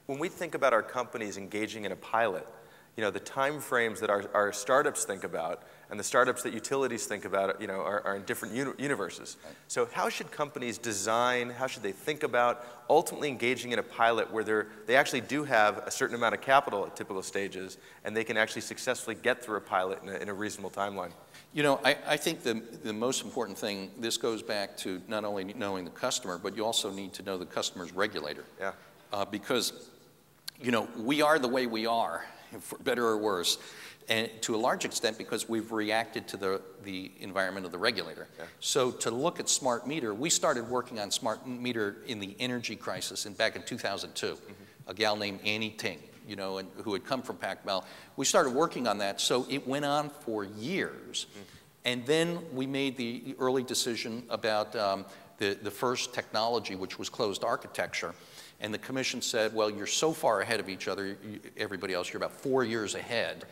when we think about our companies engaging in a pilot, you know, the time frames that our startups think about and the startups that utilities think about, you know, are in different universes. Right. So how should companies design, how should they think about ultimately engaging in a pilot where they actually do have a certain amount of capital at typical stages and they can actually successfully get through a pilot in a reasonable timeline? You know, I think the most important thing, this goes back to not only knowing the customer, but you also need to know the customer's regulator. Yeah. Because, you know, we are the way we are, for better or worse, and to a large extent because we've reacted to the environment of the regulator. Yeah. So to look at smart meter, we started working on smart meter in the energy crisis back in 2002. Mm-hmm. A gal named Annie Ting, you know, and who had come from Pac-Bell. We started working on that, so it went on for years. Mm-hmm. And then we made the early decision about the first technology, which was closed architecture. And the commission said, well, you're so far ahead of each other, everybody else, you're about 4 years ahead.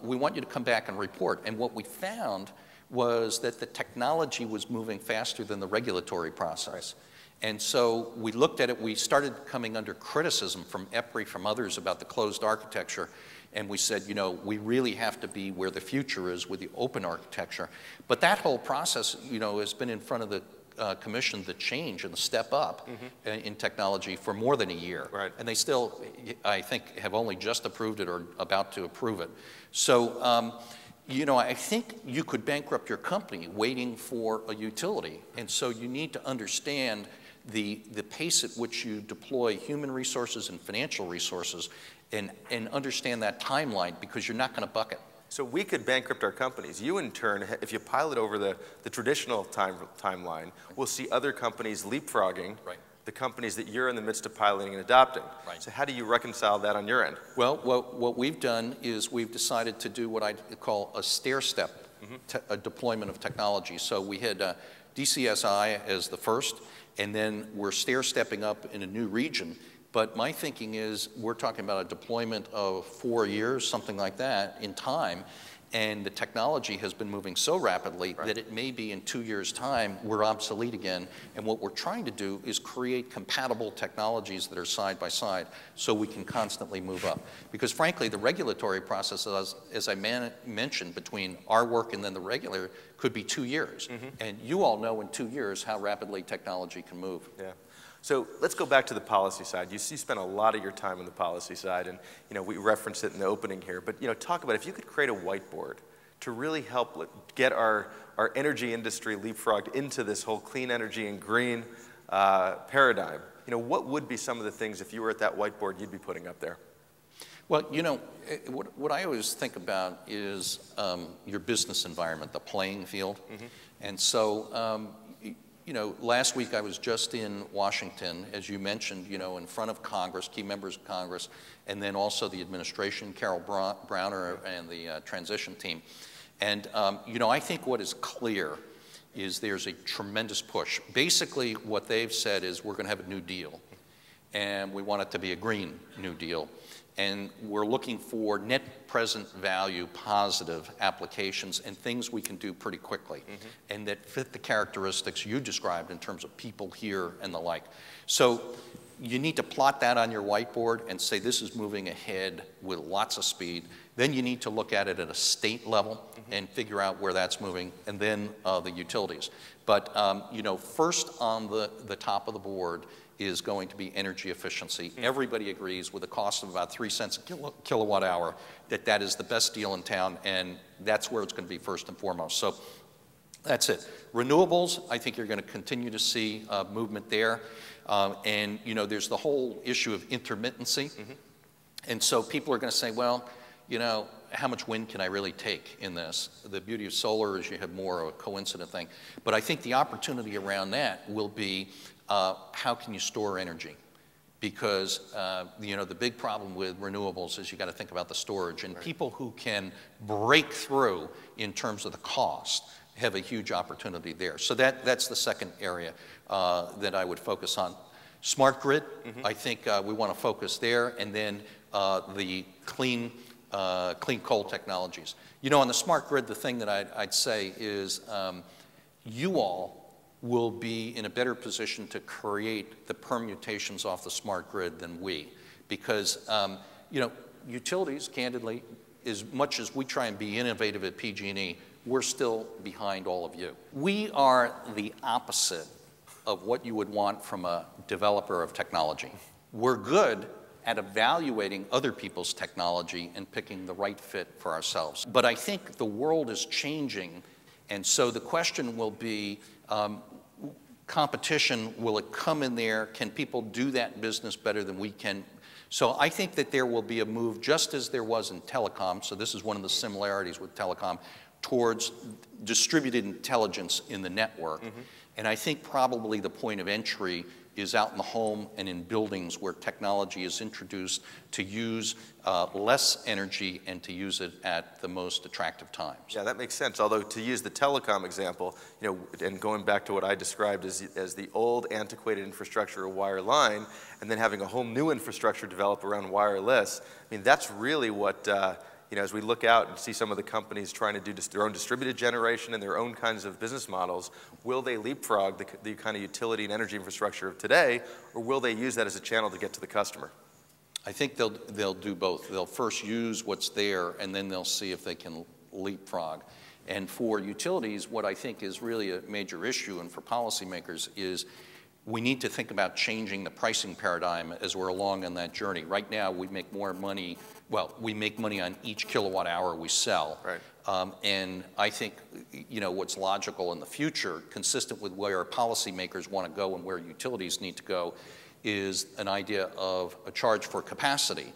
We want you to come back and report. And what we found was that the technology was moving faster than the regulatory process. And so we looked at it, we started coming under criticism from EPRI, from others about the closed architecture. And we said, you know, we really have to be where the future is with the open architecture. But that whole process, you know, has been in front of the commission, the change and the step up in technology for more than a year. Right. And they still, I think, have only just approved it or about to approve it. So, you know, I think you could bankrupt your company waiting for a utility. And so you need to understand the pace at which you deploy human resources and financial resources and understand that timeline because you're not going to buck it. So we could bankrupt our companies. You, in turn, if you pilot over the traditional timeline, will see other companies leapfrogging the companies that you're in the midst of piloting and adopting. Right. So how do you reconcile that on your end? Well, what we've done is we've decided to do what I call a stair-step a deployment of technology. So we had DCSI as the first, and then we're stair-stepping up in a new region. But my thinking is we're talking about a deployment of 4 years, something like that, in time. And the technology has been moving so rapidly that it may be in 2 years' time we're obsolete again. And what we're trying to do is create compatible technologies that are side by side so we can constantly move up. Because frankly, the regulatory process, as I mentioned, between our work and then the regulator could be 2 years. And you all know in 2 years how rapidly technology can move. Yeah. So let's go back to the policy side. You spent a lot of your time on the policy side, and you know we referenced it in the opening here. But you know, talk about if you could create a whiteboard to really help get our energy industry leapfrogged into this whole clean energy and green paradigm. You know, what would be some of the things if you were at that whiteboard you'd be putting up there? Well, you know, what I always think about is your business environment, the playing field, and so. You know, last week I was just in Washington, as you mentioned, you know, in front of Congress, key members of Congress, and then also the administration, Carol Browner and the transition team. And, you know, I think what is clear is there's a tremendous push. Basically, what they've said is we're going to have a new deal, and we want it to be a green new deal. And we're looking for net present value positive applications and things we can do pretty quickly and that fit the characteristics you described in terms of people here and the like. So you need to plot that on your whiteboard and say this is moving ahead with lots of speed. Then you need to look at it at a state level and figure out where that's moving, and then the utilities. But you know, first on the top of the board is going to be energy efficiency. Everybody agrees with a cost of about 3 cents a kilowatt hour that is the best deal in town, and that's where it's going to be first and foremost. So that's it. Renewables, I think you're going to continue to see movement there. And you know, there's the whole issue of intermittency. And so people are going to say, well, you know, how much wind can I really take in this? The beauty of solar is you have more of a coincident thing. But I think the opportunity around that will be how can you store energy? Because you know, the big problem with renewables is you got to think about the storage, and people who can break through in terms of the cost have a huge opportunity there. So that's the second area that I would focus on. Smart grid, I think we want to focus there, and then the clean coal technologies. You know, on the smart grid, the thing that I'd say is you all will be in a better position to create the permutations off the smart grid than we. because, you know, utilities, candidly, as much as we try and be innovative at PG&E, we're still behind all of you. We are the opposite of what you would want from a developer of technology. We're good at evaluating other people's technology and picking the right fit for ourselves. But I think the world is changing, and so the question will be, competition, will it come in there? Can people do that business better than we can? So I think that there will be a move, just as there was in telecom, so this is one of the similarities with telecom, towards distributed intelligence in the network. And I think probably the point of entry is out in the home and in buildings where technology is introduced to use less energy and to use it at the most attractive times. Yeah, that makes sense. Although to use the telecom example, you know, and going back to what I described as the old antiquated infrastructure of wireline, and then having a whole new infrastructure develop around wireless, I mean, that's really what, you know, as we look out and see some of the companies trying to do their own distributed generation and their own kinds of business models, will they leapfrog the kind of utility and energy infrastructure of today, or will they use that as a channel to get to the customer? I think they'll do both. They'll first use what's there, and then they'll see if they can leapfrog. And for utilities, what I think is really a major issue, and for policymakers, is we need to think about changing the pricing paradigm as we're along on that journey. Right now, we make more money, well, we make money on each kilowatt hour we sell. Right. And I think, you know, what's logical in the future, consistent with where our policymakers want to go and where utilities need to go, is an idea of a charge for capacity.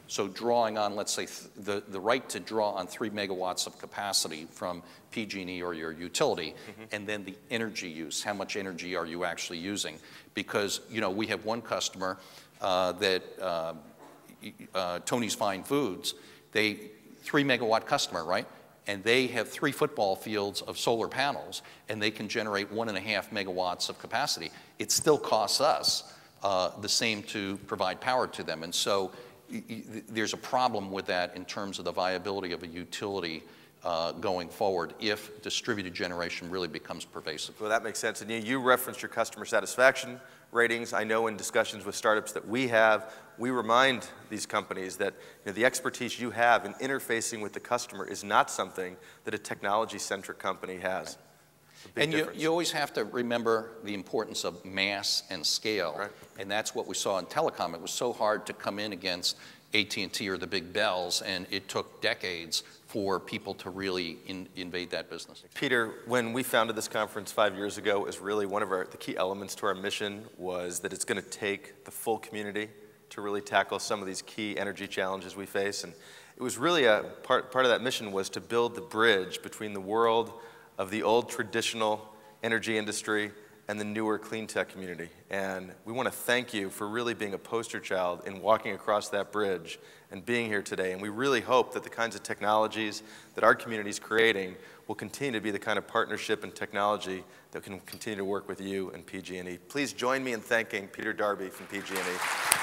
So drawing on, let's say, the right to draw on 3 megawatts of capacity from PG&E or your utility, and then the energy use. How much energy are you actually using? Because, you know, we have one customer Tony's Fine Foods, 3 megawatt customer, right? And they have 3 football fields of solar panels, and they can generate 1.5 megawatts of capacity. It still costs us the same to provide power to them. And so there's a problem with that in terms of the viability of a utility going forward if distributed generation really becomes pervasive. Well, that makes sense. And you referenced your customer satisfaction ratings. I know in discussions with startups that we have, we remind these companies that, you know, the expertise you have in interfacing with the customer is not something that a technology-centric company has. Right. And you always have to remember the importance of mass and scale. Right. And that's what we saw in telecom. It was so hard to come in against AT&T or the big bells, and it took decades for people to really invade that business. Peter, when we founded this conference 5 years ago, it was really one of the key elements to our mission was that it's going to take the full community to really tackle some of these key energy challenges we face. And it was really part of that mission was to build the bridge between the world of the old traditional energy industry and the newer clean tech community. And we want to thank you for really being a poster child in walking across that bridge and being here today. And we really hope that the kinds of technologies that our community is creating will continue to be the kind of partnership and technology that can continue to work with you and PG&E. Please join me in thanking Peter Darbee from PG&E.